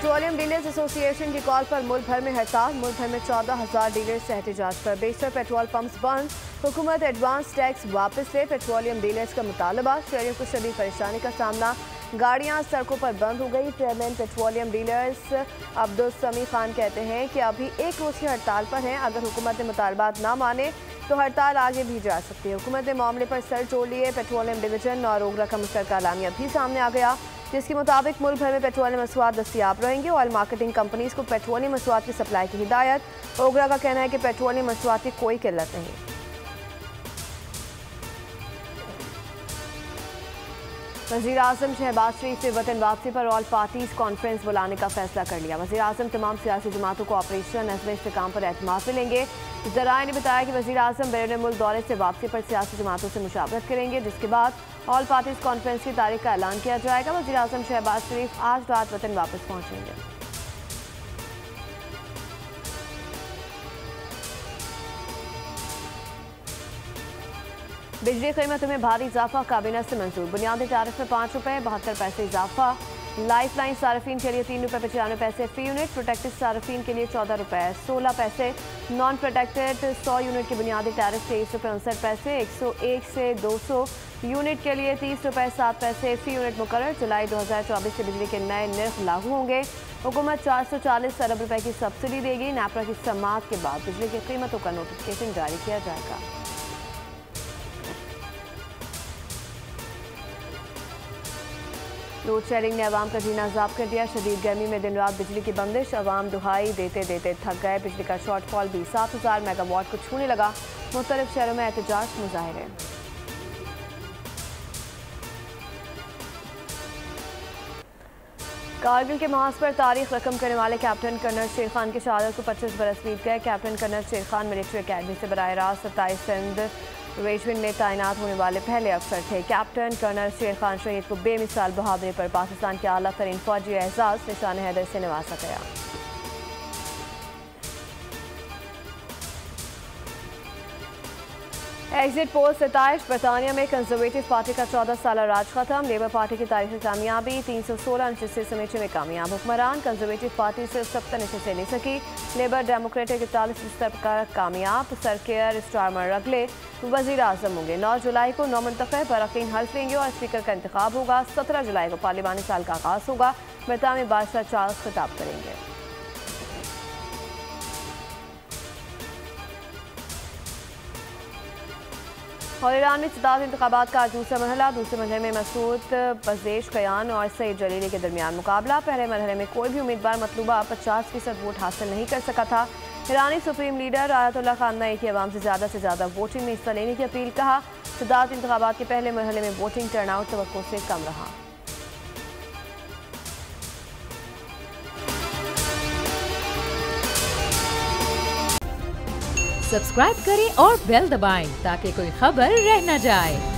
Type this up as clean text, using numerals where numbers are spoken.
Petroleum dealers association की call पर मुल्क भर में हड़ताल। मुल्क भर में 14,000 डीलर्स से एहतजाज पर बेशतर पेट्रोल पंप्स बंद। हुकूमत एडवांस टैक्स वापस ले, पेट्रोलियम डीलर्स का मुतालबा। शहरियों को शदीद परेशानी का सामना, गाड़ियां सड़कों पर बंद हो गई। चेयरमैन पेट्रोलियम डीलर्स अब्दुल समी खान कहते हैं कि अभी एक रोज़ की हड़ताल पर हैं। अगर हुकूमत ने मुतालबात ना माने तो हड़ताल आगे भी जा सकती है। हुकूमत ने मामले पर सर जोड़ लिए। पेट्रोलियम डिवीजन और ओगरा का मुश्तरका एलामिया भी सामने आ गया, जिसके मुताबिक मुल्क भर में पेट्रोलियम मसवाद दस्तियाब रहेंगे। ऑयल मार्केटिंग कंपनीज को पेट्रोलियम मसवाद की सप्लाई की हिदायत। ओगरा का कहना है कि पेट्रोलियम मसवाद की कोई किल्लत नहीं। वज़ीर आज़म शहबाज शरीफ से वतन वापसी पर ऑल पार्टीज़ कॉन्फ्रेंस बुलाने का फैसला कर लिया। वज़ीर आज़म तमाम सियासी जमातों को ऑपरेशन नज़्म इस्तेकाम पर एतमाद मिलेंगे। ज़राए ने बताया कि वज़ीर आज़म बैरून मुल्क दौरे से वापसी पर सियासी जमातों से मुशावरत करेंगे, जिसके बाद ऑल पार्टीज़ कॉन्फ्रेंस की तारीख का ऐलान किया जाएगा। वज़ीर आज़म शहबाज शरीफ आज रात वतन वापस पहुँचेंगे। बिजली कीमतों में भारी इजाफा काबीना से मंजूर। बुनियादी टैरिफ में 5 रुपये 72 पैसे इजाफा। लाइफ लाइन सार्फिन के लिए 3 रुपये 95 पैसे फी यूनिट। प्रोटेक्टेड सार्फिन के लिए 14 रुपये 16 पैसे। नॉन प्रोटेक्टेड 100 यूनिट के बुनियादी टैरिफ 23 रुपये 59 पैसे। 101 से 200 यूनिट के लिए 30 रुपये 7 पैसे फी यूनिट मुकर्रर। जुलाई 2024 से बिजली के नए निर्ख लागू होंगे। हुकूमत 440 अरब रुपये की सब्सिडी देगी। नेपरा की समाअत के बाद बिजली की कीमतों का नोटिफिकेशन जारी किया जाएगा। लोड शेडिंग ने अवाम का जीना अजाब कर दिया। शदीद गर्मी में दिन रात बिजली की बंदिश, अवाम दुहाई देते देते थक गए। बिजली का शॉर्टफॉल भी 7,000 मेगावाट को छूने लगा। मुख्तलिफ शहरों में एहतजाज मुजाहिरे। कारगिल के महाज पर तारीख रकम करने वाले कैप्टन कर्नल शेर खान की शहादत को 25 बरस बीत गए। कैप्टन कर्नल शेर खान मिलिट्री अकेडमी से बराह रास्त 27 सिंध रेजिमेंट में तैनात होने वाले पहले अफसर थे। कैप्टन कर्नल शेर खान शहीद को बेमिसाल बहादुरी पर पाकिस्तान के आला तरीन फौजी एहसास निशान हैदर से नवाजा गया। Exit poll 27। बरतानिया में कंजर्वेटिव पार्टी का 14 साल राज खत्म। लेबर पार्टी की तारीखी कामयाबी, 316 नशस्तें समेटने में कामयाब हुक्मरान। कंजर्वेटिव पार्टी सिर्फ 70 नशस्तें ले सकी। लेबर डेमोक्रेटिक 41 स्तर पर कामयाब। सरकेयर स्टारमर अगले वज़ीर आज़म होंगे। 9 जुलाई को नौमुंतखब अरकान हल्फ लेंगे और स्पीकर का इंतखाब होगा। 17 जुलाई को पार्लिमानी साल का आगाज़ होगा। बरतानिया में बादशाह चार्ल्स खिताब करेंगे। और ईरान में सदारती इंतखाबात का आज दूसरा मरहला। दूसरे मरहले में मसूद पज़ेशकियान और सईद जलीली के दरमियान मुकाबला। पहले मरहले में कोई भी उम्मीदवार मतलूबा 50% वोट हासिल नहीं कर सका था। ईरानी सुप्रीम लीडर आयतुल्लाह खामनेई की अवाम से ज़्यादा वोटिंग में हिस्सा लेने की अपील। कहा, सदारती इंतखाबात के पहले मरहले में वोटिंग टर्नआउट तवक्को से कम रहा। सब्सक्राइब करें और बेल दबाएं ताकि कोई खबर रह न जाए।